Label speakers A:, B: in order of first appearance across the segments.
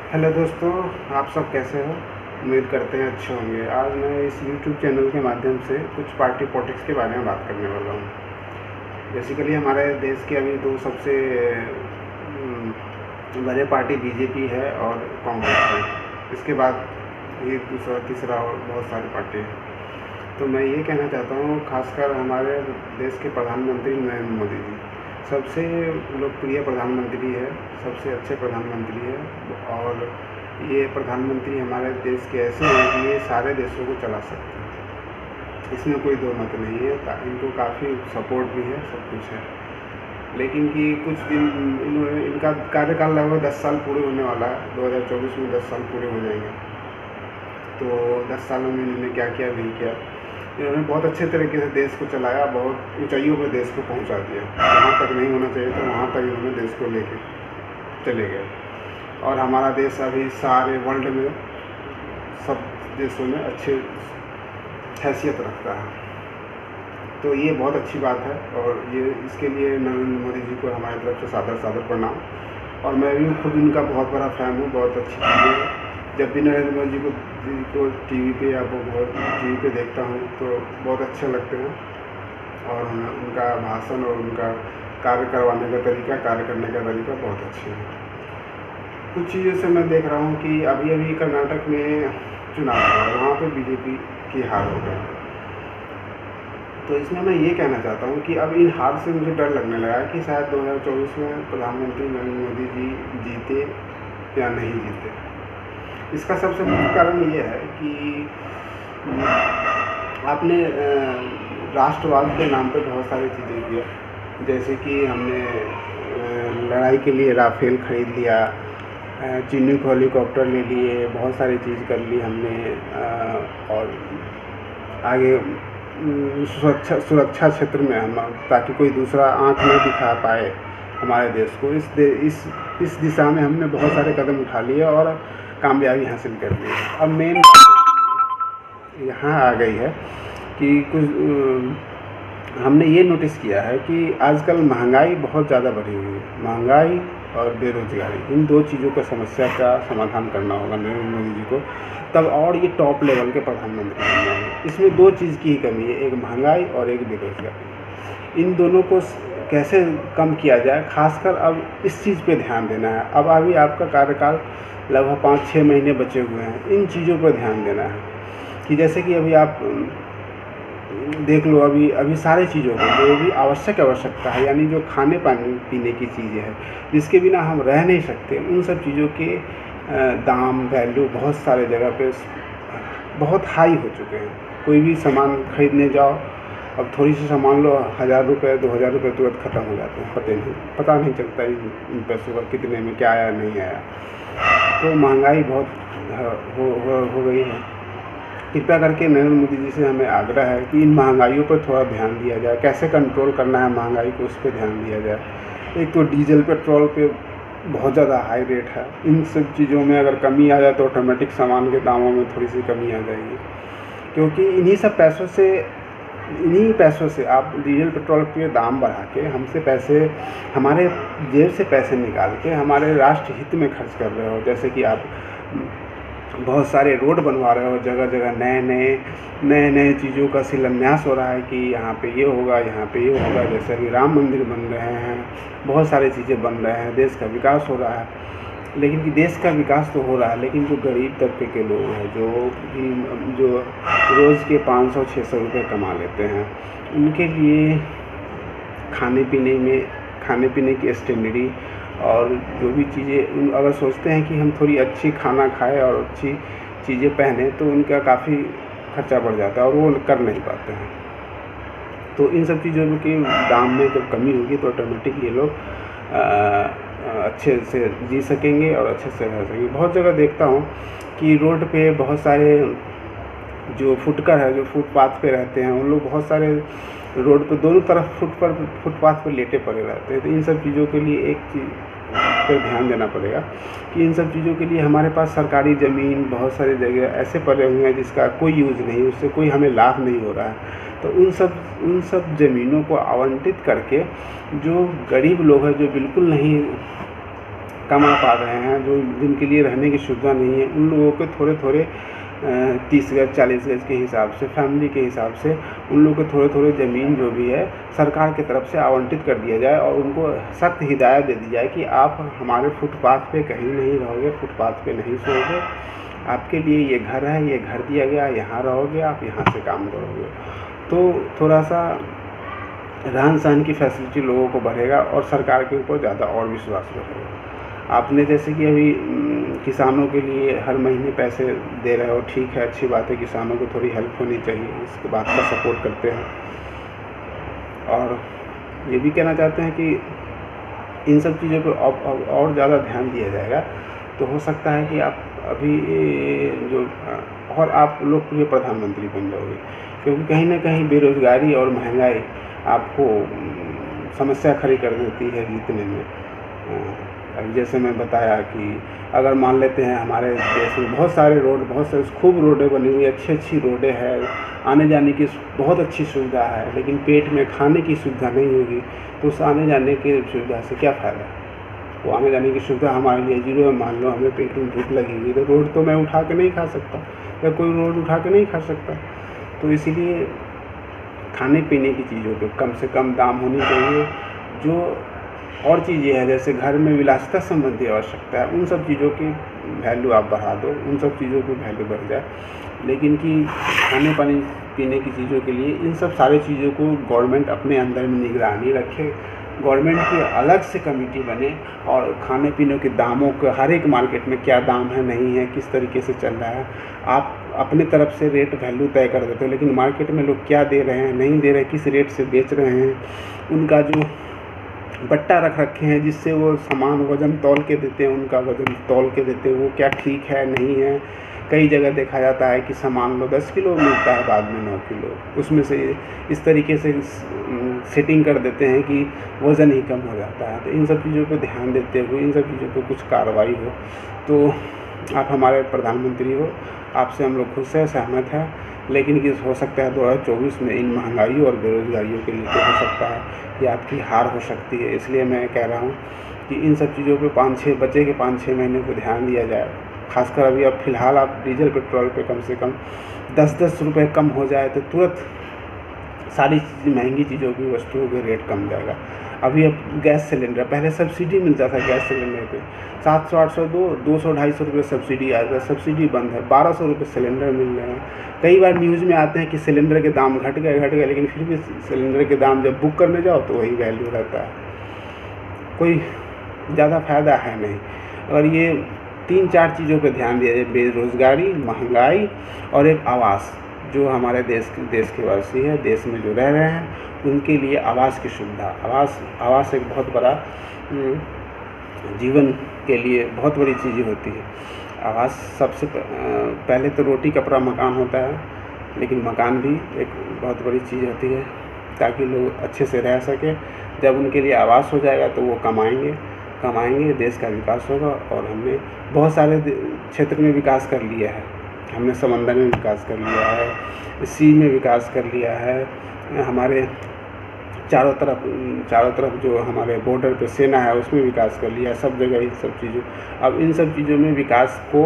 A: Hello दोस्तों, आप सब कैसे हो? उम्मीद करते हैं अच्छे होंगे। आज मैं इस यूट्यूब चैनल के माध्यम से कुछ पार्टी पॉलिटिक्स के बारे में बात करने वाला हूँ। बेसिकली हमारे देश के अभी दो सबसे बड़े पार्टी बीजेपी है और कांग्रेस है। इसके बाद ये दूसरा तीसरा और बहुत सारी पार्टी है। तो मैं ये कहना चाहता हूँ, खासकर हमारे देश के प्रधानमंत्री नरेंद्र मोदी जी सबसे लोकप्रिय प्रधानमंत्री है, सबसे अच्छे प्रधानमंत्री है। और ये प्रधानमंत्री हमारे देश के ऐसे हैं कि ये सारे देशों को चला सकते हैं, इसमें कोई दो मत नहीं है। इनको काफ़ी सपोर्ट भी है, सब कुछ है। लेकिन कि कुछ दिन इनका कार्यकाल लगभग 10 साल पूरे होने वाला है। 2024 में 10 साल पूरे हो जाएंगे। तो 10 सालों में इन्होंने क्या किया, नहीं किया। इन्होंने बहुत अच्छे तरीके से देश को चलाया, बहुत ऊंचाइयों पर देश को पहुंचा दिया। जहाँ तक नहीं होना चाहिए था वहाँ तक इन्होंने देश को लेके चले गए। और हमारा देश अभी सारे वर्ल्ड में सब देशों में अच्छे हैसियत रखता है। तो ये बहुत अच्छी बात है और ये इसके लिए नरेंद्र मोदी जी को हमारी तरफ से सादर सादर प्रणाम। और मैं भी खुद इनका बहुत बड़ा फ़ैन हूँ। बहुत अच्छी चीज़ें हैं। जब भी नरेंद्र मोदी जी को टीवी पे या टीवी पे देखता हूँ तो बहुत अच्छे लगते हैं। और उनका भाषण और उनका कार्य करवाने का तरीका, कार्य करने का तरीका बहुत अच्छे है। कुछ चीज़ों से मैं देख रहा हूँ कि अभी अभी कर्नाटक में चुनाव हुआ, वहाँ पे बीजेपी की हार हो गई। तो इसमें मैं ये कहना चाहता हूँ कि अब इन हार से मुझे डर लगने लगा है कि शायद 2024 में प्रधानमंत्री नरेंद्र मोदी जी जीते या नहीं जीते। इसका सबसे मुख्य कारण ये है कि आपने राष्ट्रवाद के नाम पे बहुत सारी चीज़ें किया। जैसे कि हमने लड़ाई के लिए राफेल खरीद लिया, चिनूक हेलीकॉप्टर ले लिए, बहुत सारी चीज़ कर ली हमने। और आगे सुरक्षा क्षेत्र में हम, ताकि कोई दूसरा आंख नहीं दिखा पाए हमारे देश को, इस दिशा में हमने बहुत सारे कदम उठा लिए और कामयाबी हासिल कर ली। अब मेन यहाँ आ गई है कि कुछ हमने ये नोटिस किया है कि आजकल महंगाई बहुत ज़्यादा बढ़ी हुई है। महंगाई और बेरोजगारी, इन दो चीज़ों का समस्या का समाधान करना होगा नरेंद्र मोदी जी को, तब और ये टॉप लेवल के प्रधानमंत्री बन जाएंगे। इसमें दो चीज़ की ही कमी है, एक महंगाई और एक बेरोजगारी। इन दोनों को कैसे कम किया जाए, खासकर अब इस चीज़ पे ध्यान देना है। अब अभी आपका कार्यकाल लगभग 5-6 महीने बचे हुए हैं, इन चीज़ों पर ध्यान देना है। कि जैसे कि अभी आप देख लो, अभी सारी चीज़ों को जो भी आवश्यकता है, यानी जो खाने पीने की चीज़ें हैं जिसके बिना हम रह नहीं सकते, उन सब चीज़ों के दाम, वैल्यू बहुत सारे जगह पे बहुत हाई हो चुके हैं। कोई भी सामान खरीदने जाओ, अब थोड़ी सी सामान लो, 1000 रुपये 2000 रुपये तुरंत ख़त्म हो जाते हैं। पता नहीं चलता इन पैसों का कितने में क्या आया नहीं आया। तो महंगाई बहुत हो गई है। कृपया करके नरेंद्र मोदी जी से हमें आग्रह है कि इन महंगाइयों पर थोड़ा ध्यान दिया जाए। कैसे कंट्रोल करना है महंगाई को, उस पर ध्यान दिया जाए। एक तो डीजल पेट्रोल पे बहुत ज़्यादा हाई रेट है। इन सब चीज़ों में अगर कमी आ जाए तो ऑटोमेटिक सामान के दामों में थोड़ी सी कमी आ जाएगी। क्योंकि इन्हीं पैसों से आप डीजल पेट्रोल के दाम बढ़ा के हमसे पैसे, हमारे जेब से पैसे निकाल के हमारे राष्ट्र हित में खर्च कर रहे हो। जैसे कि आप बहुत सारे रोड बनवा रहे हो, जगह जगह नए चीज़ों का शिलान्यास हो रहा है कि यहाँ पे ये होगा, यहाँ पे ये होगा। जैसे अभी राम मंदिर बन रहे हैं, बहुत सारी चीज़ें बन रहे हैं, देश का विकास हो रहा है। लेकिन कि देश का विकास तो हो रहा है, लेकिन जो गरीब तबके के लोग हैं, जो रोज़ के 500-600 रुपये कमा लेते हैं, उनके लिए खाने पीने की स्टैंडर्डी और जो भी चीज़ें, अगर सोचते हैं कि हम थोड़ी अच्छी खाना खाएं और अच्छी चीज़ें पहने, तो उनका काफ़ी खर्चा बढ़ जाता है और वो कर नहीं पाते हैं। तो इन सब चीज़ों के दाम में जब कमी होगी तो ऑटोमेटिक ये लोग अच्छे से जी सकेंगे और अच्छे से रह सकेंगे। बहुत जगह देखता हूँ कि रोड पे बहुत सारे जो फुटकर है, जो फुटपाथ पे रहते हैं, उन लोग बहुत सारे रोड पे दोनों तरफ फुटपाथ पे लेटे पड़े रहते हैं। तो इन सब चीज़ों के लिए एक चीज़ पर ध्यान देना पड़ेगा कि इन सब चीज़ों के लिए हमारे पास सरकारी ज़मीन बहुत सारी जगह ऐसे पड़े हुए हैं जिसका कोई यूज़ नहीं, उससे कोई हमें लाभ नहीं हो रहा है। तो उन सब ज़मीनों को आवंटित करके जो गरीब लोग हैं, जो बिल्कुल नहीं कमा पा रहे हैं, जो जिनके लिए रहने की सुविधा नहीं है, उन लोगों को थोड़े थोड़े 30 गज 40 गज के हिसाब से, फैमिली के हिसाब से उन लोगों को थोड़े थोड़े ज़मीन जो भी है सरकार की तरफ से आवंटित कर दिया जाए और उनको सख्त हिदायत दे दी जाए कि आप हमारे फुटपाथ पे कहीं नहीं रहोगे, फुटपाथ पे नहीं सोओगे, आपके लिए ये घर है, ये घर दिया गया, यहाँ रहोगे, आप यहाँ से काम करोगे। तो थोड़ा सा रहन सहन की फैसिलिटी लोगों को बढ़ेगा और सरकार के ऊपर ज़्यादा और विश्वास बढ़ेगा। आपने जैसे कि अभी किसानों के लिए हर महीने पैसे दे रहे हो, ठीक है, अच्छी बात है, किसानों को थोड़ी हेल्प होनी चाहिए, इसके बात का सपोर्ट करते हैं। और ये भी कहना चाहते हैं कि इन सब चीज़ों पर और ज़्यादा ध्यान दिया जाएगा तो हो सकता है कि आप अभी जो और आप लोकप्रिय प्रधानमंत्री बन जाओगे, क्योंकि कहीं ना कहीं बेरोज़गारी और महंगाई आपको समस्या खड़ी कर देती है जीतने में। अब जैसे मैं बताया कि अगर मान लेते हैं हमारे देश में बहुत सारे रोड, बहुत सारे खूब रोडें बनी हुई, अच्छी रोडें हैं, आने जाने की बहुत अच्छी सुविधा है, लेकिन पेट में खाने की सुविधा नहीं होगी तो उस आने जाने की सुविधा से क्या फ़ायदा। वो आने जाने की सुविधा हमारे लिए जीरो है। मान लो हमें पेट में भूख लगी हुई तो रोड तो मैं उठा के नहीं खा सकता, या कोई रोड उठा के नहीं खा सकता। तो इसीलिए खाने पीने की चीज़ों पे कम से कम दाम होनी चाहिए। जो और चीज़ें हैं जैसे घर में विलासिता संबंधी आवश्यकता है, उन सब चीज़ों की वैल्यू आप बढ़ा दो, उन सब चीज़ों की वैल्यू बढ़ जाए, लेकिन कि खाने पानी पीने की चीज़ों के लिए इन सब सारी चीज़ों को गवर्नमेंट अपने अंदर में निगरानी रखे, गवर्नमेंट की अलग से कमेटी बने और खाने पीने के दामों का हर एक मार्केट में क्या दाम है, नहीं है, किस तरीके से चल रहा है, आप अपने तरफ से रेट वैल्यू तय कर देते हो, लेकिन मार्केट में लोग क्या दे रहे हैं, नहीं दे रहे, किस रेट से बेच रहे हैं, उनका जो बट्टा रख रखे हैं जिससे वो सामान वज़न तौल के देते हैं, उनका वज़न तौल के देते हैं, वो क्या ठीक है नहीं है। कई जगह देखा जाता है कि सामान लो 10 किलो मिलता है, बाद में 9 किलो, उसमें से इस तरीके से सेटिंग कर देते हैं कि वज़न ही कम हो जाता है। तो इन सब चीज़ों पे ध्यान देते हुए इन सब चीज़ों पे कुछ कार्रवाई हो तो आप हमारे प्रधानमंत्री हो, आपसे हम लोग खुद से सहमत हैं, लेकिन कि हो सकता है 2024 में इन महंगाई और बेरोज़गारियों के लिए हो सकता है कि आपकी हार हो सकती है। इसलिए मैं कह रहा हूँ कि इन सब चीज़ों पे 5-6 बचे के 5-6 महीने को ध्यान दिया जाए। खासकर अभी अब फ़िलहाल आप डीजल पेट्रोल पे कम से कम 10-10 रुपये कम हो जाए तो तुरंत सारी महंगी चीज़ों की वस्तुओं के रेट कम जाएगा। अभी अब गैस सिलेंडर, पहले सब्सिडी मिलता था गैस सिलेंडर पे 700-800 200-250 रुपये सब्सिडी आता है, सब्सिडी बंद है, 1200 रुपये सिलेंडर मिल रहे हैं। कई बार न्यूज़ में आते हैं कि सिलेंडर के दाम घट गए, लेकिन फिर भी सिलेंडर के दाम जब बुक करने जाओ तो वही वैल्यू रहता है, कोई ज़्यादा फ़ायदा है नहीं। और ये 3-4 चीज़ों पे ध्यान दिया जाए, बेरोज़गारी, महंगाई और एक आवास, जो हमारे देश के वासी है, देश में जो रह रहे हैं उनके लिए आवास की सुविधा। आवास एक बहुत बड़ा जीवन के लिए बहुत बड़ी चीज़ होती है। आवास सबसे पहले तो रोटी कपड़ा मकान होता है, लेकिन मकान भी एक बहुत बड़ी चीज़ होती है ताकि लोग अच्छे से रह सकें। जब उनके लिए आवास हो जाएगा तो वो कमाएंगे, देश का विकास होगा। और हमने बहुत सारे क्षेत्र में विकास कर लिया है, हमने समंदर में विकास कर लिया है, सी में विकास कर लिया है, हमारे चारों तरफ जो हमारे बॉर्डर पे सेना है उसमें विकास कर लिया है, सब जगह इन सब चीज़ों। अब इन सब चीज़ों में विकास को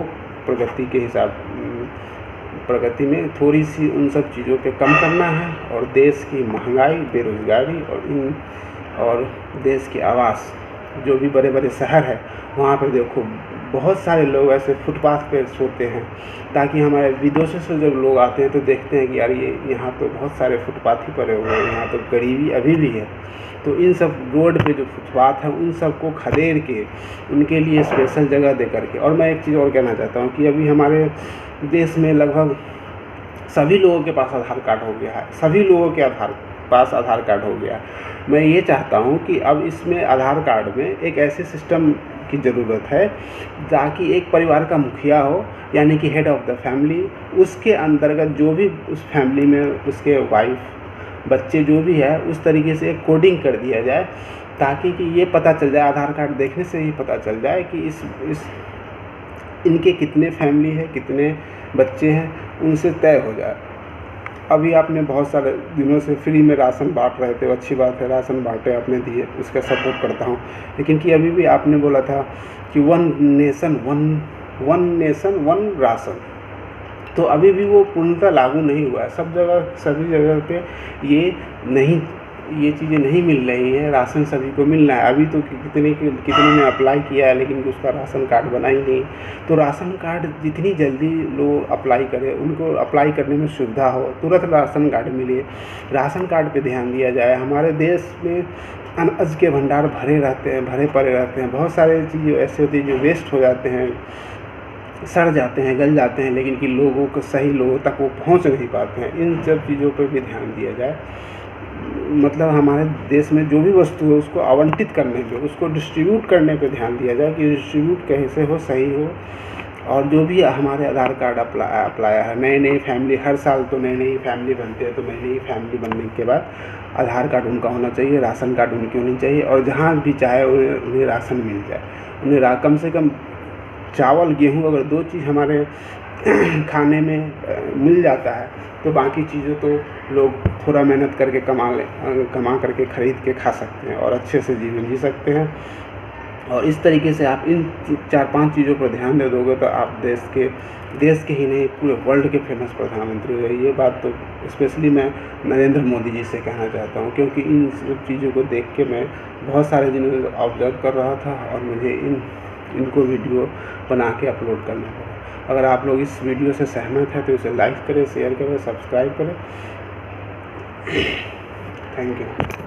A: प्रगति में थोड़ी सी उन सब चीज़ों पे कम करना है और देश की महंगाई, बेरोज़गारी और देश की आवास, जो भी बड़े बड़े शहर है वहाँ पे देखो बहुत सारे लोग ऐसे फुटपाथ पे सोते हैं, ताकि हमारे विदेशों से जब लोग आते हैं तो देखते हैं कि यार ये यहाँ तो बहुत सारे फुटपाथ ही पड़े हुए हैं, यहाँ तो गरीबी अभी भी है। तो इन सब रोड पे जो फुटपाथ हैं उन सबको खदेड़ के उनके लिए स्पेशल जगह दे करके। और मैं एक चीज़ और कहना चाहता हूँ कि अभी हमारे देश में लगभग सभी लोगों के पास आधार कार्ड हो गया है, सभी लोगों के पास आधार कार्ड हो गया। मैं ये चाहता हूँ कि अब इसमें आधार कार्ड में एक ऐसे सिस्टम की ज़रूरत है ताकि एक परिवार का मुखिया हो, यानी कि हेड ऑफ़ द फैमिली, उसके अंतर्गत जो भी उस फैमिली में उसके वाइफ बच्चे जो भी है उस तरीके से एक कोडिंग कर दिया जाए, ताकि कि ये पता चल जाए, आधार कार्ड देखने से ही पता चल जाए कि इनके कितने फैमिली है, कितने बच्चे हैं, उनसे तय हो जाए। अभी आपने बहुत सारे दिनों से फ्री में राशन बांट रहे थे, वो अच्छी बात है, राशन बांटे आपने दिए, उसका सपोर्ट करता हूँ। लेकिन कि अभी भी आपने बोला था कि वन नेशन वन राशन, तो अभी भी वो पूर्णतः लागू नहीं हुआ है। सब जगह सभी जगह पे ये चीज़ें नहीं मिल रही हैं। राशन सभी को मिल रहा है। अभी तो कितने ने अप्लाई किया है, लेकिन उसका राशन कार्ड बना ही नहीं। तो राशन कार्ड जितनी जल्दी लोग अप्लाई करें, उनको अप्लाई करने में सुविधा हो, तुरंत राशन कार्ड मिले, राशन कार्ड पे ध्यान दिया जाए। हमारे देश में अनाज के भंडार भरे पड़े रहते हैं। बहुत सारी चीज़ें ऐसे होती हैं जो वेस्ट हो जाते हैं, सड़ जाते हैं, गल जाते हैं, लेकिन कि लोगों को सही लोगों तक वो पहुंच नहीं पाते हैं। इन सब चीज़ों पर भी ध्यान दिया जाए। मतलब हमारे देश में जो भी वस्तु है उसको आवंटित करने पे, उसको डिस्ट्रीब्यूट करने पे ध्यान दिया जाए कि डिस्ट्रीब्यूट कैसे हो, सही हो। और जो भी हमारे आधार कार्ड अप्लाई है, नई फैमिली, हर साल तो नई फैमिली बनती है, तो नई फैमिली बनने के बाद आधार कार्ड उनका होना चाहिए, राशन कार्ड उनकी होनी चाहिए, और जहाँ भी चाहे उन्हें राशन मिल जाए। उन्हें कम से कम चावल गेहूँ अगर 2 चीज़ हमारे खाने में मिल जाता है, तो बाकी चीज़ें तो लोग थोड़ा मेहनत करके कमा करके ख़रीद के खा सकते हैं और अच्छे से जीवन जी सकते हैं। और इस तरीके से आप इन 4-5 चीज़ों पर ध्यान दे दोगे तो आप देश के ही नहीं पूरे वर्ल्ड के फेमस प्रधानमंत्री हो। ये बात तो स्पेशली मैं नरेंद्र मोदी जी से कहना चाहता हूँ, क्योंकि इन सब चीज़ों को देख के मैं बहुत सारे दिनों से ऑब्जर्व कर रहा था और मुझे इनको वीडियो बना के अपलोड करना पड़ा। अगर आप लोग इस वीडियो से सहमत हैं तो इसे लाइक करें, शेयर करें, सब्सक्राइब करें। Thank you.